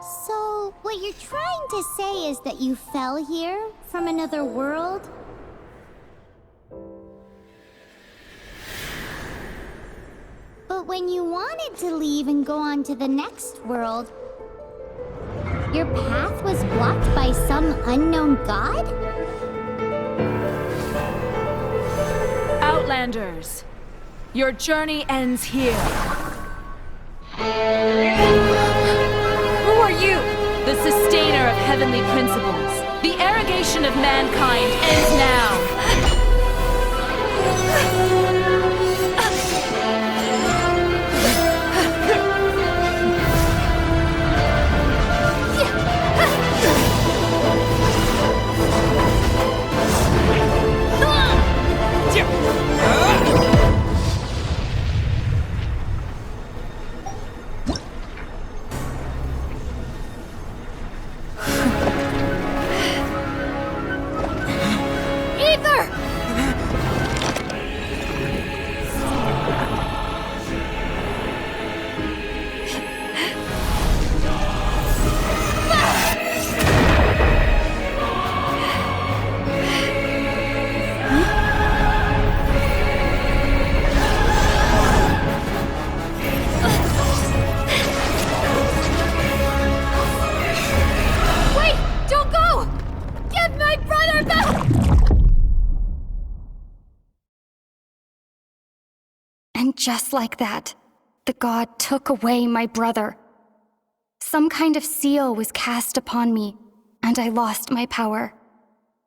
So, what you're trying to say is that you fell here from another world? But when you wanted to leave and go on to the next world, your path was blocked by some unknown god? Outlanders, your journey ends here. Who are you? The sustainer of heavenly principles. The arrogation of mankind ends now. Just like that, the god took away my brother. Some kind of seal was cast upon me, and I lost my power.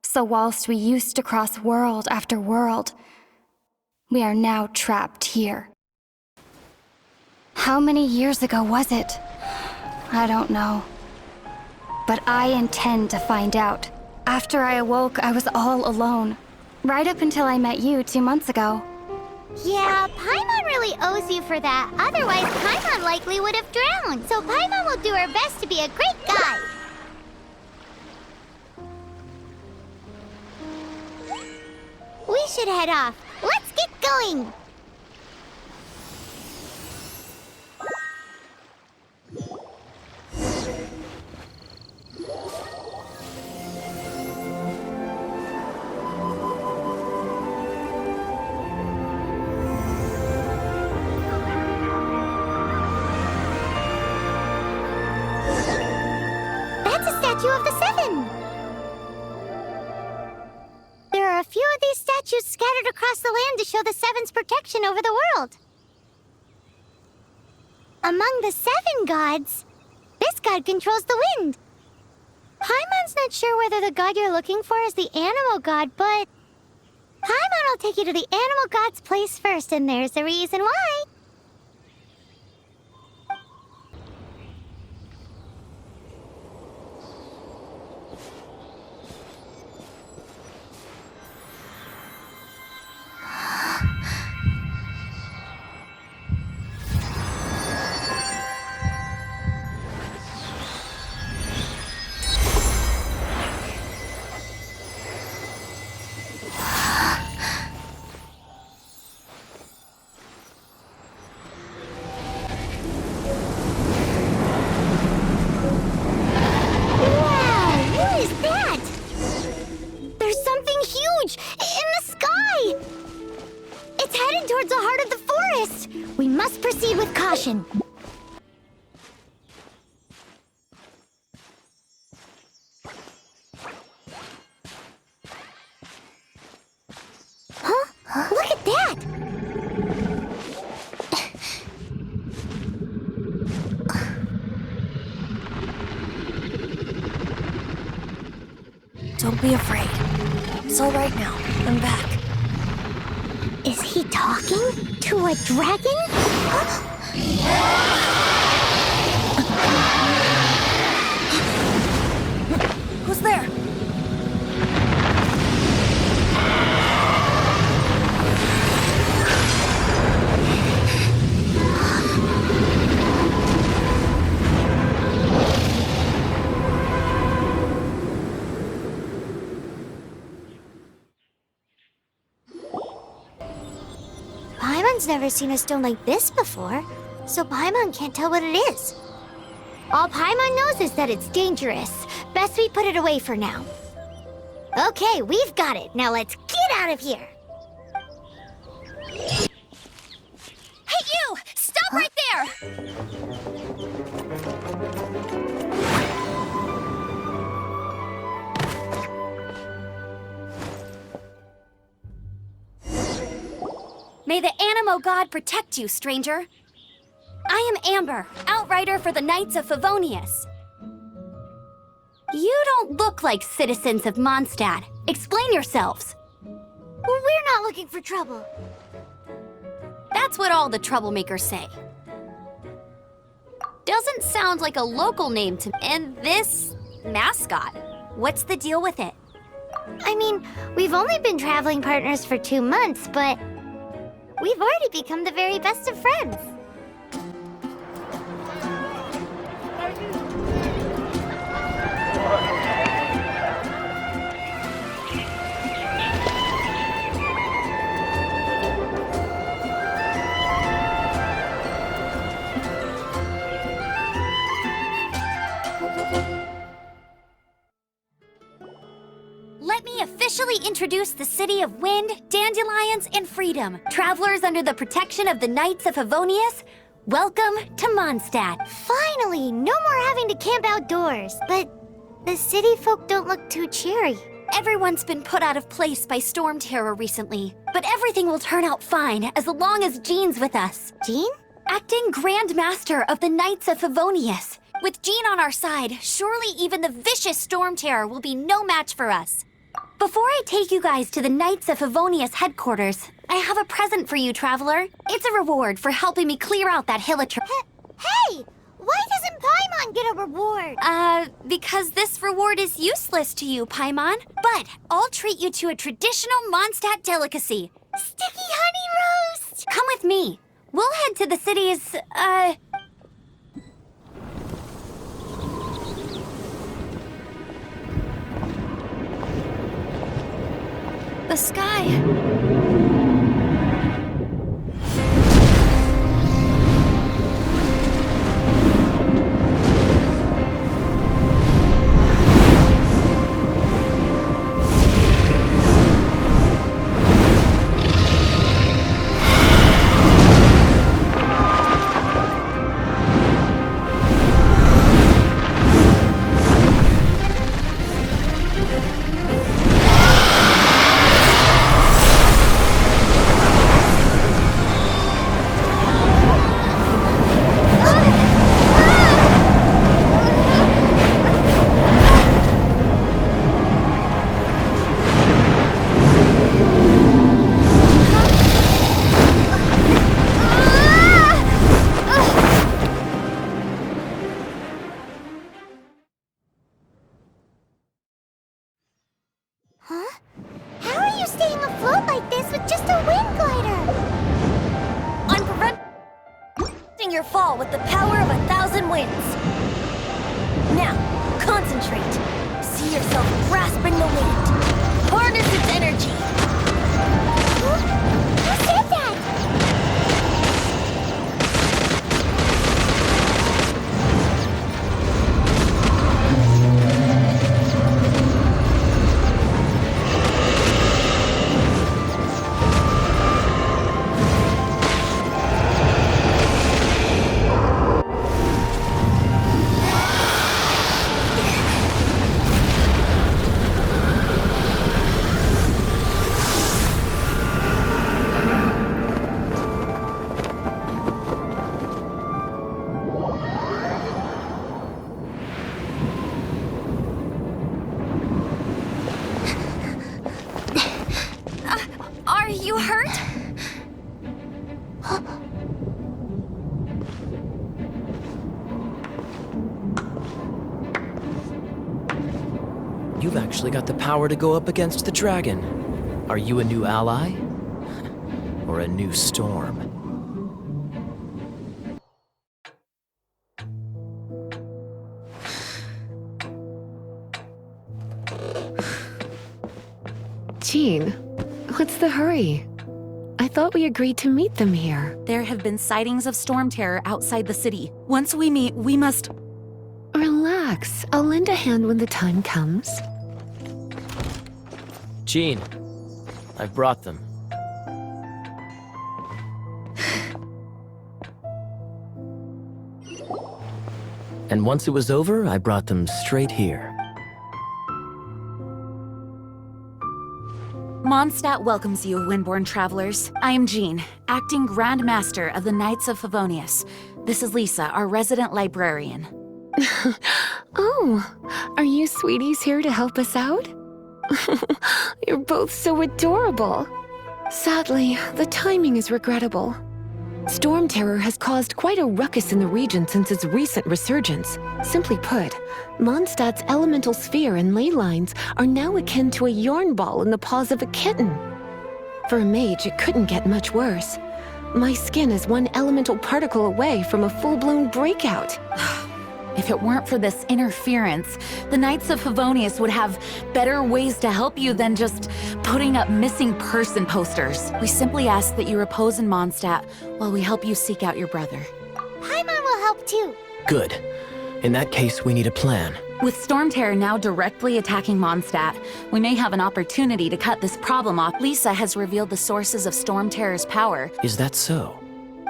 So whilst we used to cross world after world, we are now trapped here. How many years ago was it? I don't know. But I intend to find out. After I awoke, I was all alone. Right up until I met you 2 months ago. Yeah, Paimon really owes you for that. Otherwise, Paimon likely would have drowned. So Paimon will do her best to be a great guide. We should head off. Let's get going! Of the Seven. There are a few of these statues scattered across the land to show the Seven's protection over the world. Among the 7 gods, this god controls the wind. Paimon's not sure whether the god you're looking for is the animal god, but Paimon will take you to the animal god's place first, and there's a reason why. Don't be afraid. It's all right now. I'm back. Is he talking to a dragon? Who's there? Paimon's never seen a stone like this before, so Paimon can't tell what it is. All Paimon knows is that it's dangerous. Best we put it away for now. Okay, we've got it. Now let's get out of here. Hey, you! Stop right there! May the Animo God protect you, stranger. I am Amber, outrider for the Knights of Favonius. You don't look like citizens of Mondstadt. Explain yourselves. We're not looking for trouble. That's what all the troublemakers say. Doesn't sound like a local name to me. And this mascot, what's the deal with it? I mean, we've only been traveling partners for 2 months, but we've already become the very best of friends. Let me officially introduce the city of wind, dandelions, and freedom. Travelers under the protection of the Knights of Favonius, welcome to Mondstadt. Finally, no more having to camp outdoors. But the city folk don't look too cheery. Everyone's been put out of place by storm terror recently, but everything will turn out fine as long as Jean's with us. Jean? Acting Grand Master of the Knights of Favonius. With Jean on our side, surely even the vicious storm terror will be no match for us. Before I take you guys to the Knights of Favonius headquarters, I have a present for you, Traveler. It's a reward for helping me clear out that Hilitrip. Hey! Why doesn't Paimon get a reward? Because this reward is useless to you, Paimon. But I'll treat you to a traditional Mondstadt delicacy. Sticky honey roast! Come with me. We'll head to the city's, the sky. Huh? How are you staying afloat like this with just a wind glider? I'm preventing your fall with the power of 1,000 winds. Now, concentrate. See yourself grasping the wind. Harness its energy. Who said that? Are you hurt? You've actually got the power to go up against the dragon. Are you a new ally? Or a new storm? Jean, what's the hurry? I thought we agreed to meet them here. There have been sightings of storm terror outside the city. Once we meet, we must... Relax. I'll lend a hand when the time comes. Jean, I've brought them. And once it was over, I brought them straight here. Mondstadt welcomes you, Windborn travelers. I am Jean, acting Grand Master of the Knights of Favonius. This is Lisa, our resident librarian. Oh, are you sweeties here to help us out? You're both so adorable. Sadly, the timing is regrettable. Storm Terror has caused quite a ruckus in the region since its recent resurgence. Simply put, Mondstadt's elemental sphere and ley lines are now akin to a yarn ball in the paws of a kitten. For a mage, it couldn't get much worse. My skin is one elemental particle away from a full-blown breakout. If it weren't for this interference, the Knights of Favonius would have better ways to help you than just putting up missing person posters. We simply ask that you repose in Mondstadt while we help you seek out your brother. Paimon will help too. Good. In that case, we need a plan. With Storm Terror now directly attacking Mondstadt, we may have an opportunity to cut this problem off. Lisa has revealed the sources of Storm Terror's power. Is that so?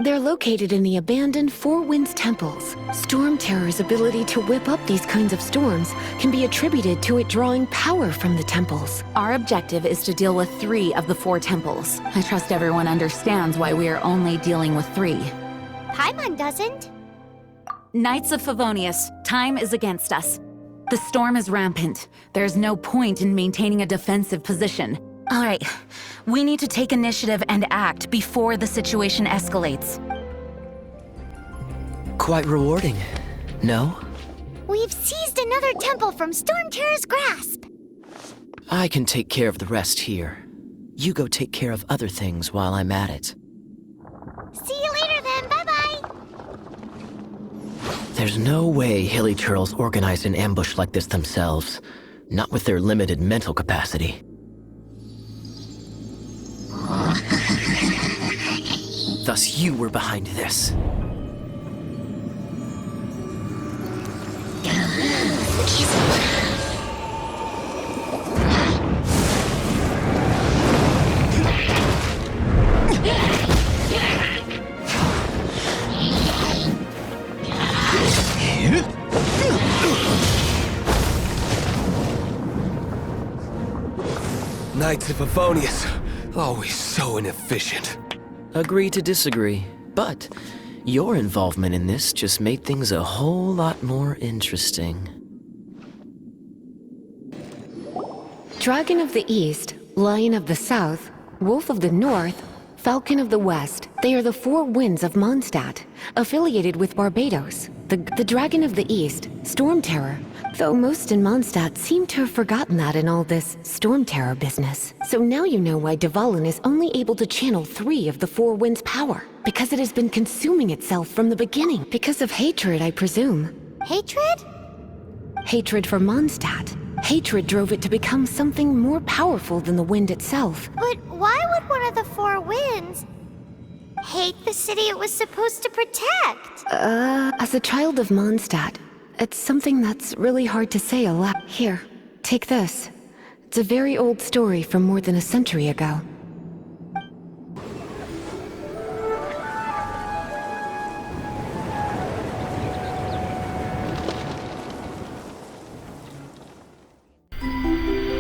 They're located in the abandoned Four Winds temples. Storm Terror's ability to whip up these kinds of storms can be attributed to it drawing power from the temples. Our objective is to deal with 3 of the 4 temples. I trust everyone understands why we are only dealing with 3. Paimon doesn't. Knights of Favonius, time is against us. The storm is rampant. There's no point in maintaining a defensive position. All right, we need to take initiative and act before the situation escalates. Quite rewarding, no? We've seized another temple from Storm Terror's grasp. I can take care of the rest here. You go take care of other things while I'm at it. See you later then, bye-bye. There's no way Hilly Turtles organized an ambush like this themselves. Not with their limited mental capacity. Thus you were behind this. Knights of Favonius, always so inefficient. Agree to disagree, but your involvement in this just made things a whole lot more interesting. Dragon of the East, Lion of the South, Wolf of the North, Falcon of the West. They are the 4 winds of Mondstadt, affiliated with Barbados. The Dragon of the East, Storm Terror, though most in Mondstadt seem to have forgotten that in all this Storm Terror business. So now you know why Dvalin is only able to channel 3 of the 4 winds' power. Because it has been consuming itself from the beginning. Because of hatred, I presume. Hatred? Hatred for Mondstadt. Hatred drove it to become something more powerful than the wind itself. But why would one of the 4 winds hate the city it was supposed to protect? As a child of Mondstadt, it's something that's really hard to say aloud. Here, take this. It's a very old story from more than a century ago.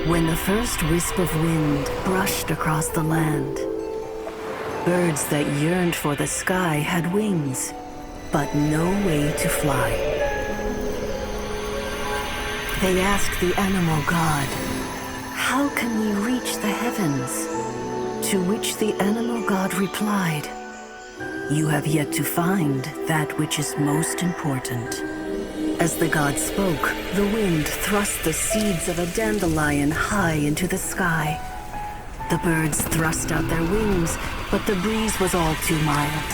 When the first wisp of wind brushed across the land, birds that yearned for the sky had wings, but no way to fly. They asked the animal god, "How can we reach the heavens?" To which the animal god replied, "You have yet to find that which is most important." As the god spoke, the wind thrust the seeds of a dandelion high into the sky. The birds thrust out their wings, but the breeze was all too mild,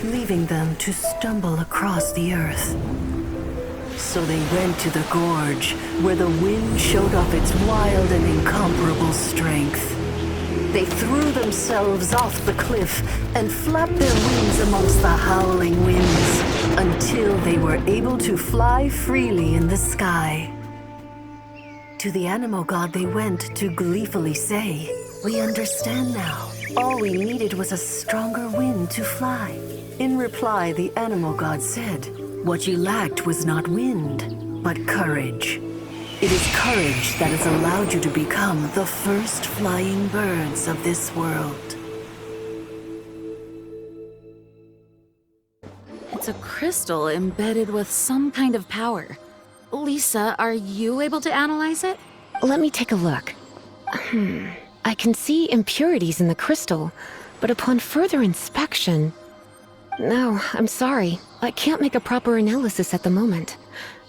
leaving them to stumble across the earth. So they went to the gorge, where the wind showed off its wild and incomparable strength. They threw themselves off the cliff and flapped their wings amongst the howling winds. until they were able to fly freely in the sky. To the animal god they went to gleefully say, "We understand now. All we needed was a stronger wind to fly." In reply, the animal god said, "What you lacked was not wind, but courage. It is courage that has allowed you to become the first flying birds of this world." It's a crystal embedded with some kind of power. Lisa, are you able to analyze it? Let me take a look. I can see impurities in the crystal, but upon further inspection... No, I'm sorry. I can't make a proper analysis at the moment.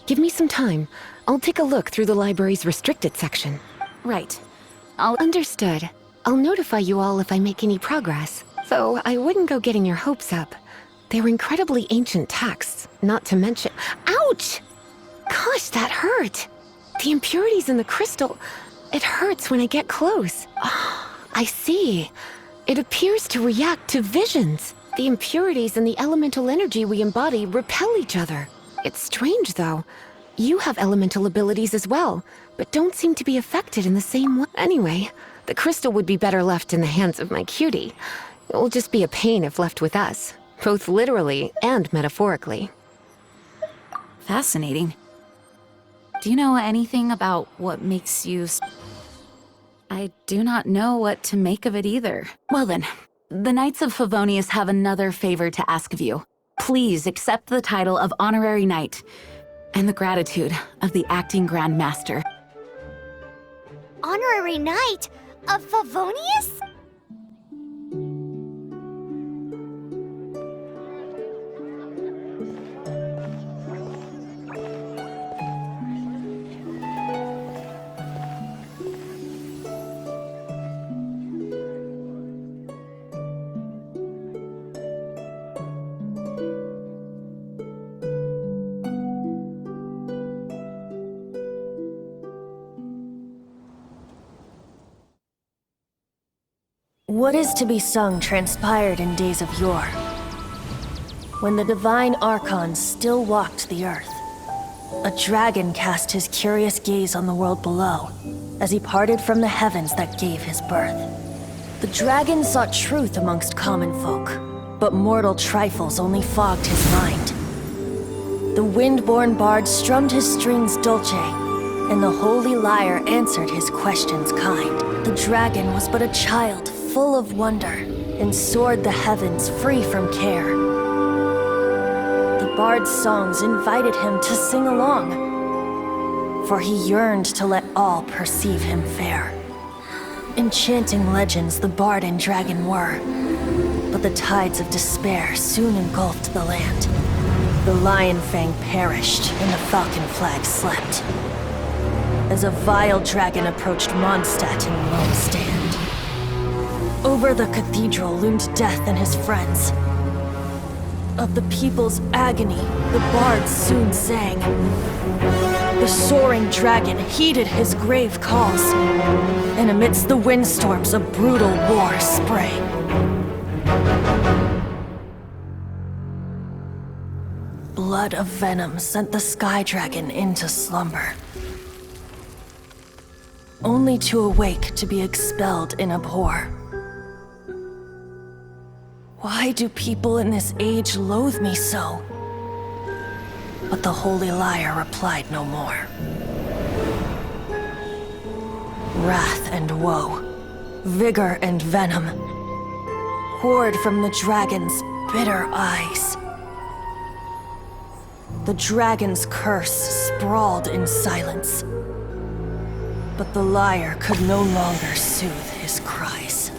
Give me some time. I'll take a look through the library's restricted section. Right. Understood. I'll notify you all if I make any progress. Though I wouldn't go getting your hopes up. They're incredibly ancient texts, not to mention... Ouch! Gosh, that hurt! The impurities in the crystal... It hurts when I get close. Oh, I see. It appears to react to visions. The impurities and the elemental energy we embody repel each other. It's strange, though. You have elemental abilities as well, but don't seem to be affected in the same way. Anyway, the crystal would be better left in the hands of my cutie. It will just be a pain if left with us, both literally and metaphorically. Fascinating. Do you know anything about what makes you... I do not know what to make of it either. Well then, the Knights of Favonius have another favor to ask of you. Please accept the title of Honorary Knight, and the gratitude of the Acting Grand Master. Honorary Knight of Favonius? What is to be sung transpired in days of yore, when the divine Archon still walked the earth. A dragon cast his curious gaze on the world below, as he parted from the heavens that gave his birth. The dragon sought truth amongst common folk, but mortal trifles only fogged his mind. The wind-born bard strummed his strings dulce, and the holy lyre answered his questions kind. The dragon was but a child, full of wonder, and soared the heavens free from care. The bard's songs invited him to sing along, for he yearned to let all perceive him fair. Enchanting legends the bard and dragon were, but the tides of despair soon engulfed the land. The lion fang perished, and the falcon flag slept, as a vile dragon approached Mondstadt in lone stand. Over the cathedral loomed death and his friends. Of the people's agony, the bards soon sang. The soaring dragon heeded his grave calls, and amidst the windstorms a brutal war sprang. Blood of venom sent the sky dragon into slumber, only to awake to be expelled in abhor. Why do people in this age loathe me so? But the holy lyre replied no more. Wrath and woe, vigor and venom, poured from the dragon's bitter eyes. The dragon's curse sprawled in silence, but the lyre could no longer soothe his cries.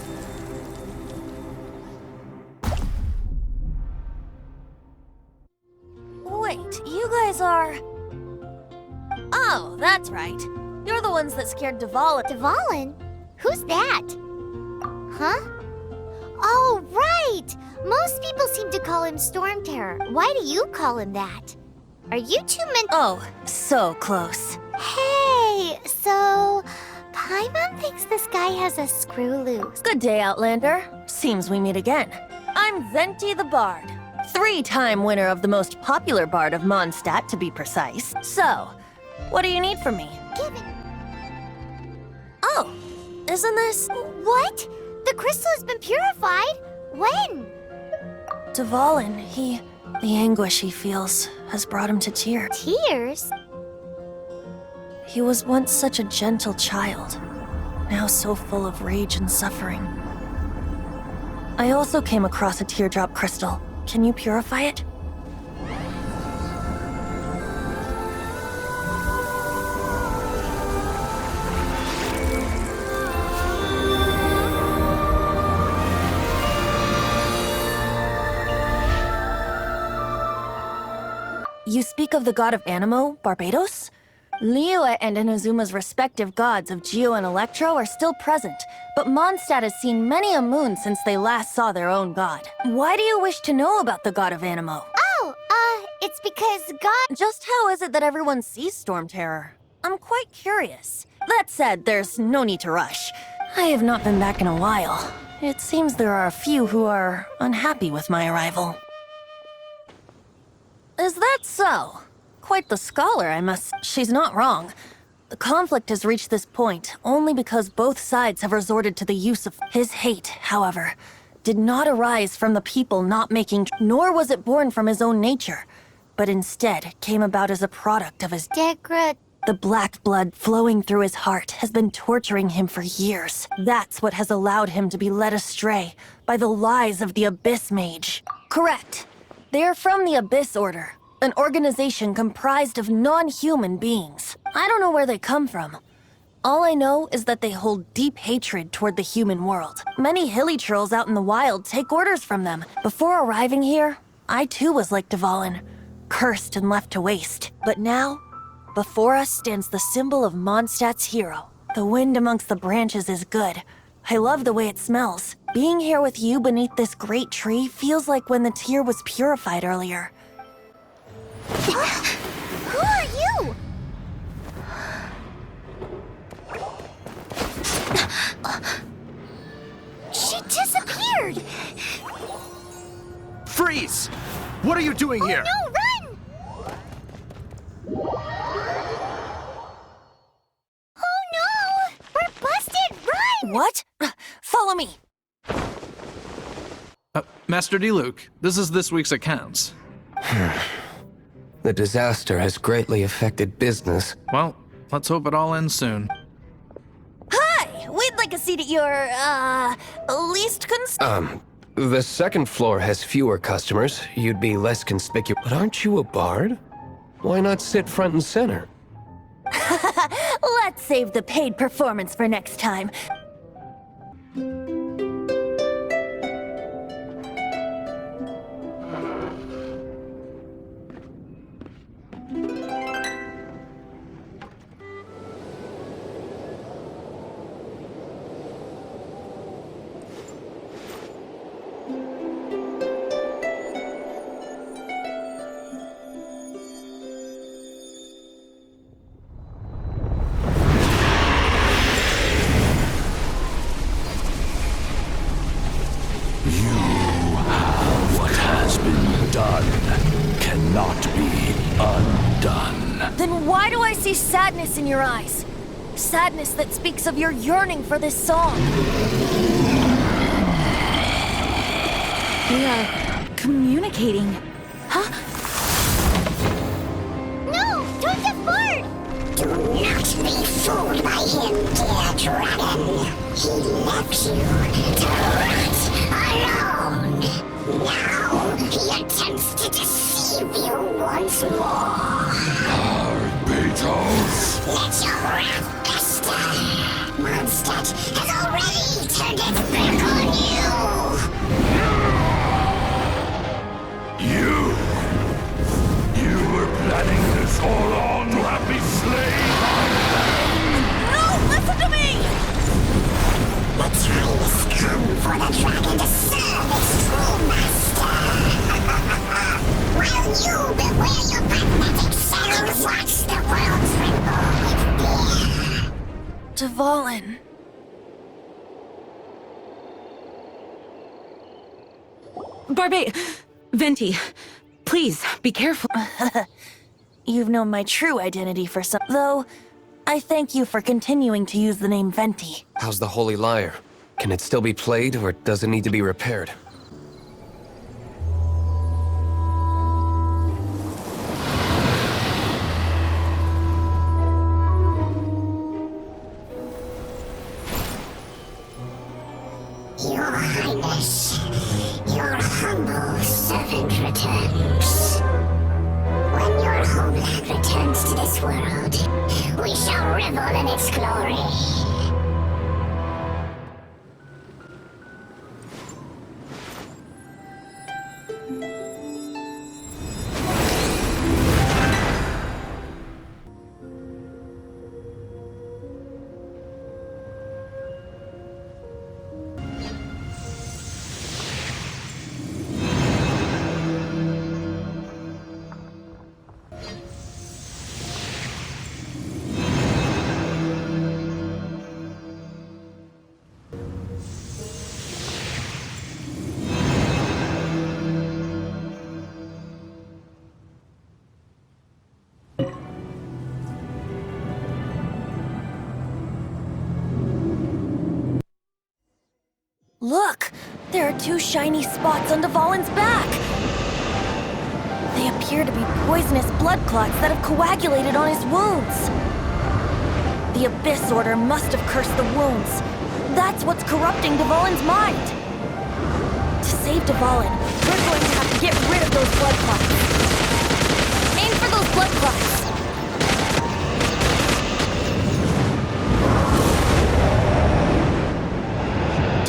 Wait, you guys are... Oh, that's right. You're the ones that scared Dvalin. Dvalin? Who's that? Huh? Oh, right! Most people seem to call him Storm Terror. Why do you call him that? Are you two men— Oh, so close. Hey, so... Paimon thinks this guy has a screw loose. Good day, Outlander. Seems we meet again. I'm Venti the Bard. 3-time winner of the most popular bard of Mondstadt, to be precise. So, what do you need from me? Give it. Oh, isn't this... What? The crystal has been purified? When? Dvalin, the anguish he feels has brought him to tears. Tears? He was once such a gentle child, now so full of rage and suffering. I also came across a teardrop crystal. Can you purify it? You speak of the god of Animo, Barbados? Liyue and Inazuma's respective gods of Geo and Electro are still present, but Mondstadt has seen many a moon since they last saw their own god. Why do you wish to know about the god of Animo? Oh, it's because God... Just how is it that everyone sees Storm Terror? I'm quite curious. That said, there's no need to rush. I have not been back in a while. It seems there are a few who are unhappy with my arrival. Is that so? Quite the scholar, I must... She's not wrong. The conflict has reached this point only because both sides have resorted to the use of... His hate, however, did not arise from the people not making... Nor was it born from his own nature, but instead came about as a product of his... The black blood flowing through his heart has been torturing him for years. That's what has allowed him to be led astray by the lies of the Abyss Mage. Correct. They are from the Abyss Order, an organization comprised of non-human beings. I don't know where they come from. All I know is that they hold deep hatred toward the human world. Many hilly trolls out in the wild take orders from them. Before arriving here, I too was like Dvalin, cursed and left to waste. But now, before us stands the symbol of Mondstadt's hero. The wind amongst the branches is good. I love the way it smells. Being here with you beneath this great tree feels like when the tear was purified earlier. Who are you? She disappeared! Freeze! What are you doing here? No, run! Oh no! We're busted! Run! What? Follow me! Master Diluc, this is this week's accounts. The disaster has greatly affected business. Well, let's hope it all ends soon. Hi! We'd like a seat at your, least The second floor has fewer customers. You'd be less conspicuous. But aren't you a bard? Why not sit front and center? Let's save the paid performance for next time. Then why do I see sadness in your eyes? Sadness that speaks of your yearning for this song. We are communicating. Huh? No! Don't get bored! Do not be fooled by him, dear dragon. He left you to rot alone. Now he attempts to deceive you once more. Barbados! Let your wrath fester. Mondstadt has already turned its back on You! You were planning this all along to have me slain by them! No! Listen to me! The time has come for the dragon to serve its true master. While you beware your pathetic selves, watch the world tremble with fear. Dvalin. Venti, please, be careful. You've known my true identity for some... Though, I thank you for continuing to use the name Venti. How's the Holy Lyre? Can it still be played, or does it need to be repaired? Your Highness, your humble servant returns. When your homeland returns to this world, we shall revel in its glory. Look! There are 2 shiny spots on Dvalin's back! They appear to be poisonous blood clots that have coagulated on his wounds. The Abyss Order must have cursed the wounds. That's what's corrupting Dvalin's mind. To save Dvalin, we're going to have to get rid of those blood clots. Aim for those blood clots!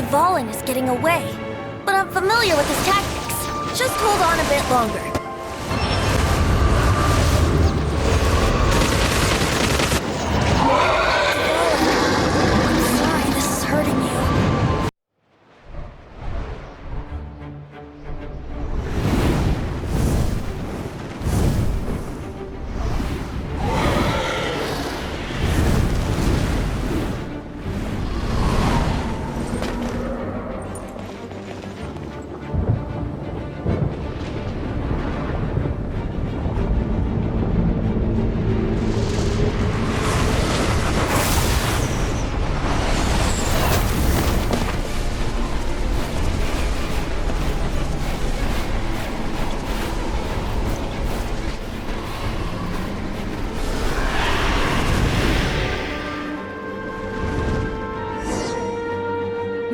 Dvalin is getting away, but I'm familiar with his tactics. Just hold on a bit longer. I'm sorry this is hurting you.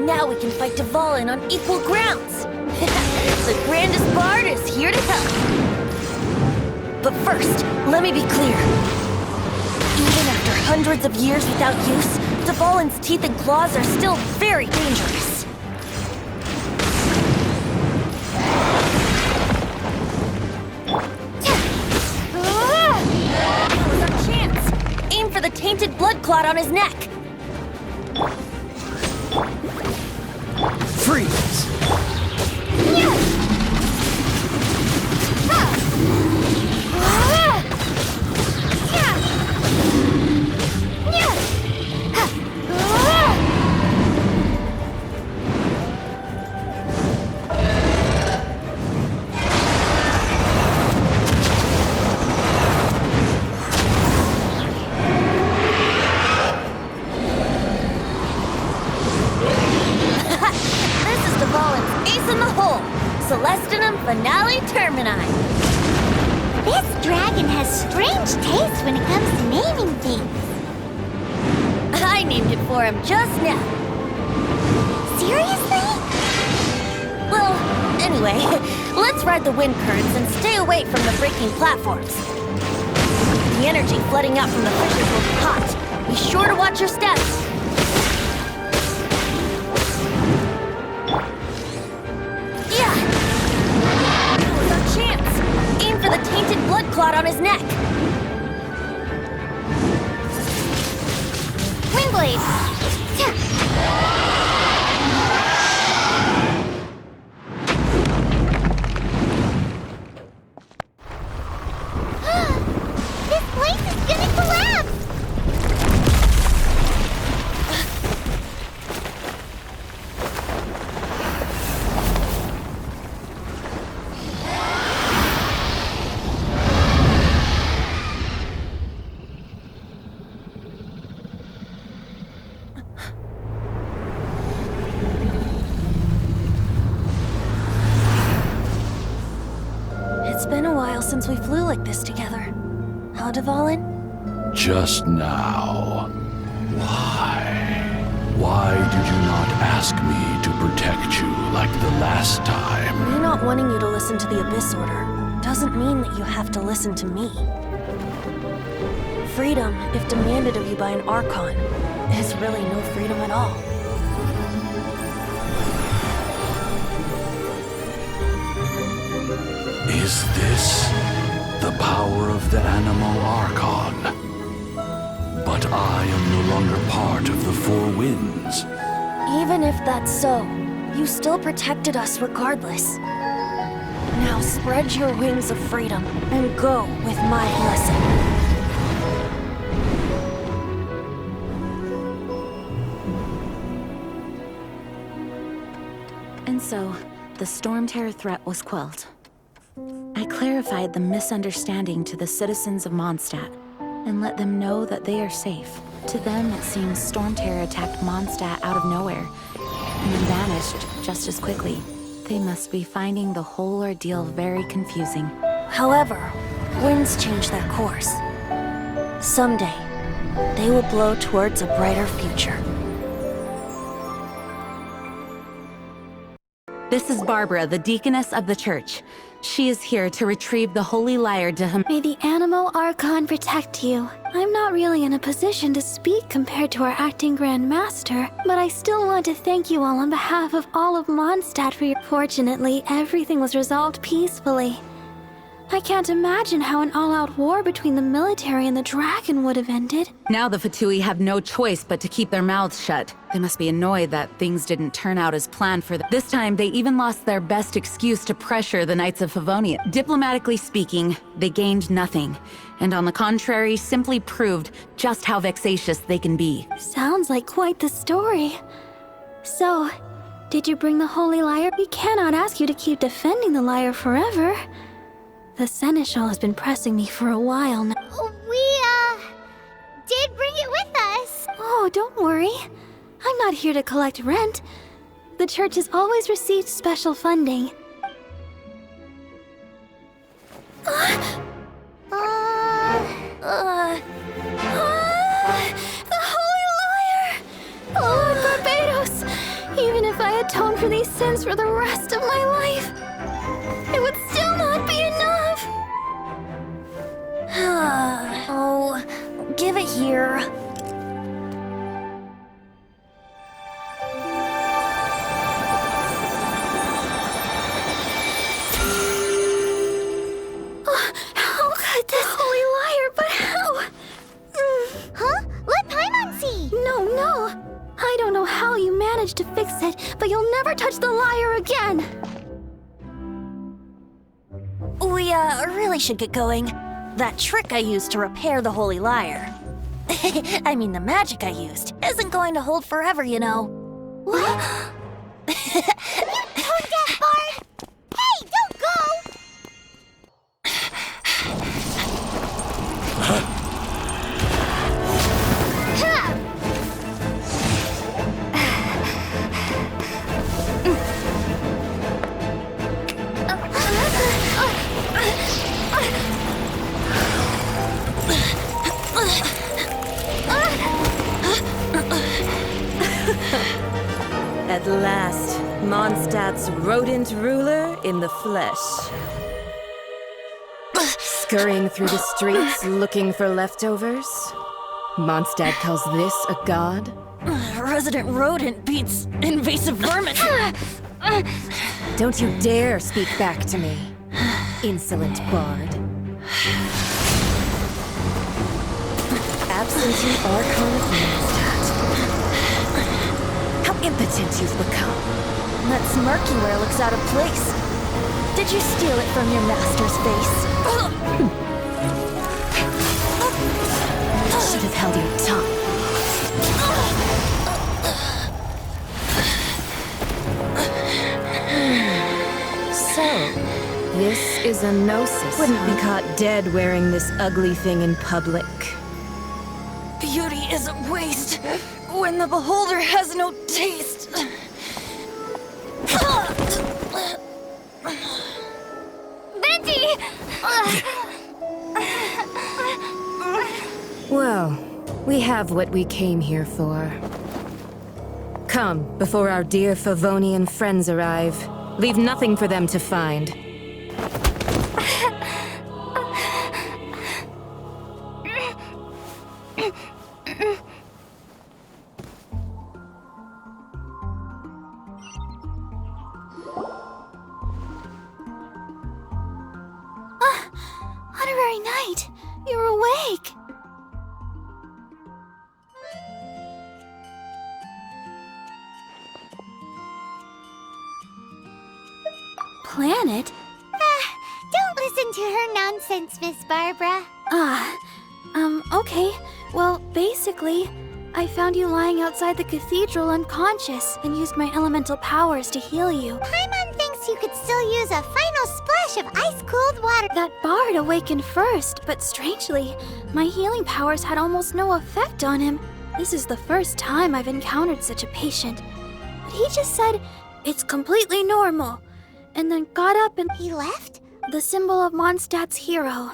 Now we can fight Dvalin on equal grounds! The grandest bard is here to help! But first, let me be clear. Even after hundreds of years without use, Dvalin's teeth and claws are still very dangerous. That was our chance! Aim for the tainted blood clot on his neck! Freeze! Finale Termini. This dragon has strange taste when it comes to naming things. I named it for him just now. Seriously? Well, anyway, let's ride the wind currents and stay away from the breaking platforms. The energy flooding out from the fissures will be hot. Be sure to watch your steps. For the tainted blood clot on his neck. Windblade! This place is gonna collapse! while since we flew like this together. Huh, Dvalin? Just now. Why? Why did you not ask me to protect you like the last time? Me not wanting you to listen to the Abyss Order doesn't mean that you have to listen to me. Freedom, if demanded of you by an Archon, is really no freedom at all. Is this the power of the Animal Archon? But I am no longer part of the Four Winds. Even if that's so, you still protected us regardless. Now spread your wings of freedom and go with my blessing. And so, the Storm Terror threat was quelled. I clarified the misunderstanding to the citizens of Mondstadt, and let them know that they are safe. To them, it seems Storm Terror attacked Mondstadt out of nowhere, and then vanished just as quickly. They must be finding the whole ordeal very confusing. However, winds change their course. Someday, they will blow towards a brighter future. This is Barbara, the deaconess of the church. She is here to retrieve the Holy Lyre to him. May the Animal Archon protect you. I'm not really in a position to speak compared to our acting Grand Master, but I still want to thank you all on behalf of all of Mondstadt for your... Fortunately, everything was resolved peacefully. I can't imagine how an all-out war between the military and the dragon would have ended. Now the Fatui have no choice but to keep their mouths shut. They must be annoyed that things didn't turn out as planned for them. This time, they even lost their best excuse to pressure the Knights of Favonia. Diplomatically speaking, they gained nothing, and on the contrary, simply proved just how vexatious they can be. Sounds like quite the story. So, did you bring the Holy Lyre? We cannot ask you to keep defending the Lyre forever. The Seneschal has been pressing me for a while now. We, did bring it with us. Oh, don't worry. I'm not here to collect rent. The church has always received special funding. The Holy Lyre! Lord Barbados! Even if I atoned for these sins for the rest of my life, it would still not be enough! Oh, give it here. How could this Holy Lyre, but how? Huh? Let Paimon see! No. I don't know how you managed to fix it, but you'll never touch the lyre again! We, really should get going. That trick I used to repair the Holy Lyre. I mean, the magic I used isn't going to hold forever, you know. What? You tone deaf, Bard! Hey, don't go! At last, Mondstadt's rodent ruler in the flesh. Scurrying through the streets looking for leftovers? Mondstadt calls this a god? Resident rodent beats invasive vermin. Don't you dare speak back to me, insolent bard. Absentee Archon of Mondstadt. How impotent you've become. That smirky wear looks out of place. Did you steal it from your master's face? Should have held your tongue. So, this is a gnosis. Wouldn't be caught dead wearing this ugly thing in public. Beauty is a waste when the beholder has no taste. Venti! Well, we have what we came here for. Come, before our dear Favonian friends arrive. Leave nothing for them to find. Honorary Knight, you're awake. Planet? Don't listen to her nonsense, Miss Barbara. Okay. Well, basically, I found you lying outside the cathedral unconscious and used my elemental powers to heal you. Paimon thinks you could still use a final splash of ice-cold water. That bard awakened first, but strangely, my healing powers had almost no effect on him. This is the first time I've encountered such a patient. But he just said, it's completely normal, and then got up and... He left? The symbol of Mondstadt's hero.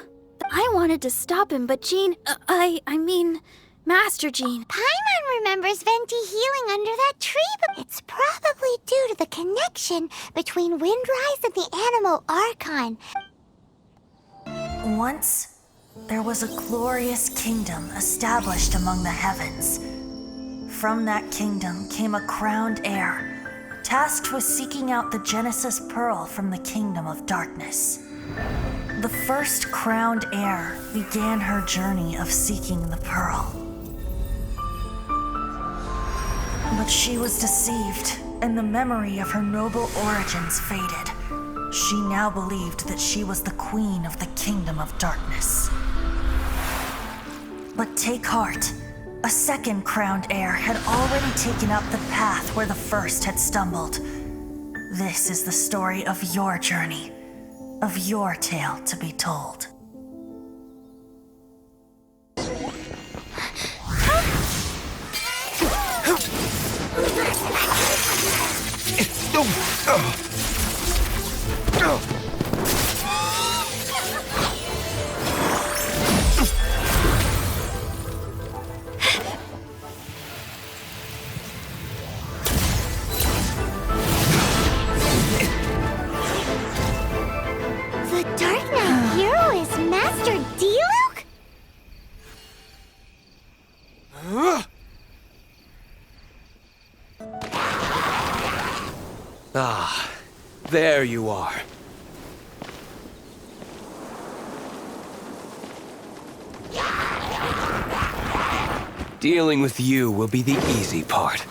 I wanted to stop him, but Jean... I mean... Master Jean. Paimon remembers Venti healing under that tree, but it's probably due to the connection between Windrise and the animal Archon. Once, there was a glorious kingdom established among the heavens. From that kingdom came a crowned heir, tasked with seeking out the Genesis Pearl from the kingdom of darkness. The first crowned heir began her journey of seeking the pearl. But she was deceived, and the memory of her noble origins faded. She now believed that she was the queen of the kingdom of darkness. But take heart. A second crowned heir had already taken up the path where the first had stumbled. This is the story of your journey, of your tale to be told. The Dark Knight hero is Master Diluc? Ah, there you are. Dealing with you will be the easy part.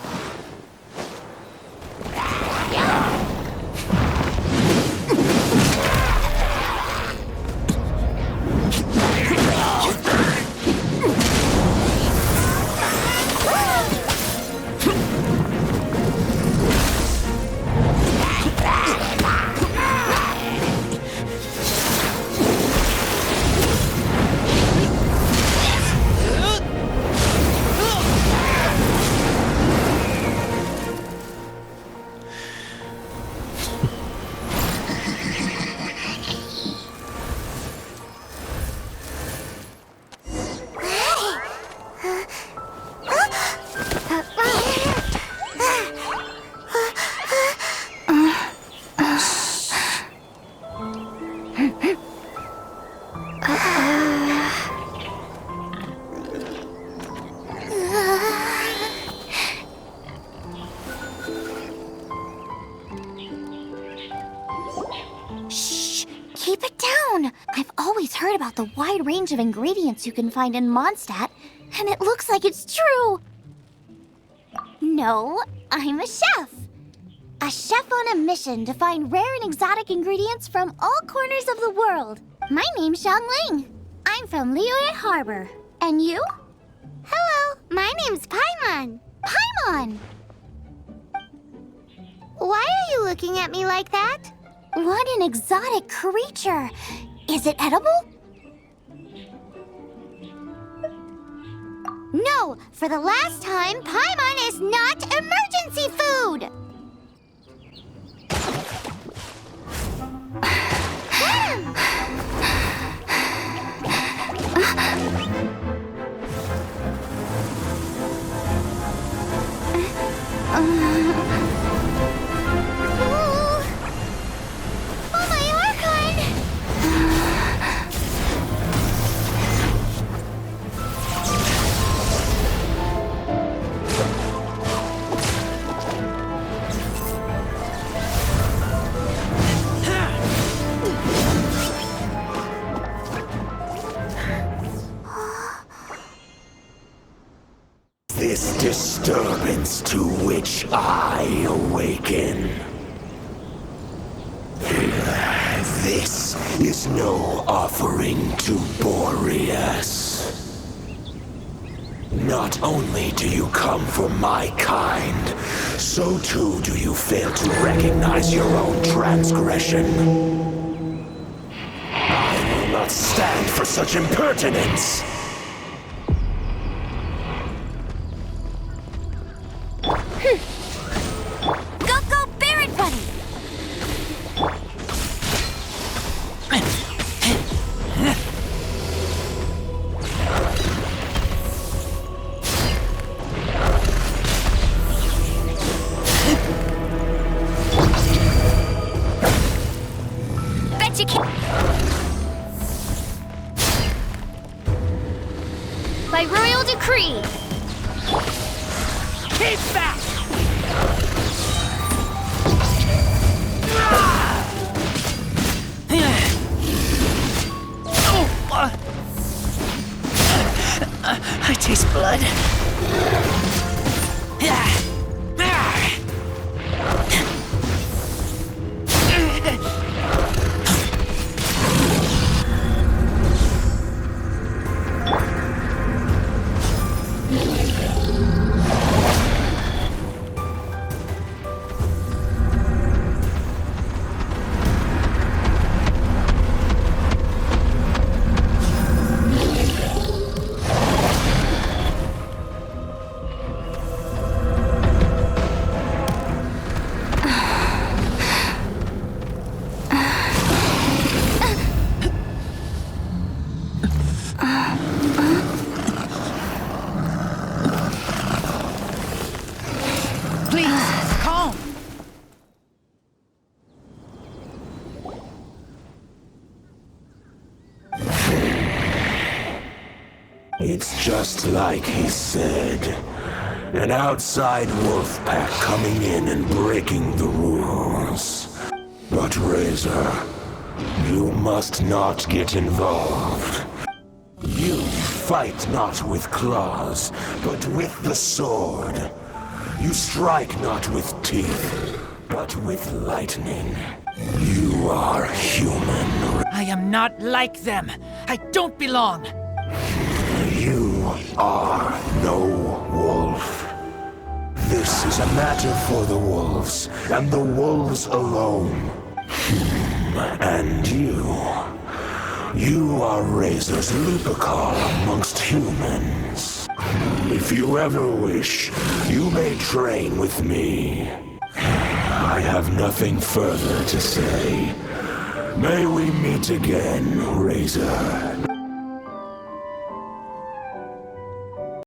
Keep it down! I've always heard about the wide range of ingredients you can find in Mondstadt, and it looks like it's true! No, I'm a chef! A chef on a mission to find rare and exotic ingredients from all corners of the world. My name's Xiangling. I'm from Liyue Harbor. And you? Hello, my name's Paimon. Paimon! Why are you looking at me like that? What an exotic creature! Is it edible? No! For the last time, Paimon is not emergency food! this disturbance to which I awaken. This is no offering to Boreas. Not only do you come for my kind, so too do you fail to recognize your own transgression. I will not stand for such impertinence. Go, Baron Bunny! Bet you can't. By royal decree. Keep back! I taste blood. It's just like he said. An outside wolf pack coming in and breaking the rules. But Razor, you must not get involved. You fight not with claws, but with the sword. You strike not with teeth, but with lightning. You are human. I am not like them. I don't belong. You are no wolf. This is a matter for the wolves, and the wolves alone. And you are Razor's Lupicar amongst humans. If you ever wish, you may train with me. I have nothing further to say. May we meet again, Razor.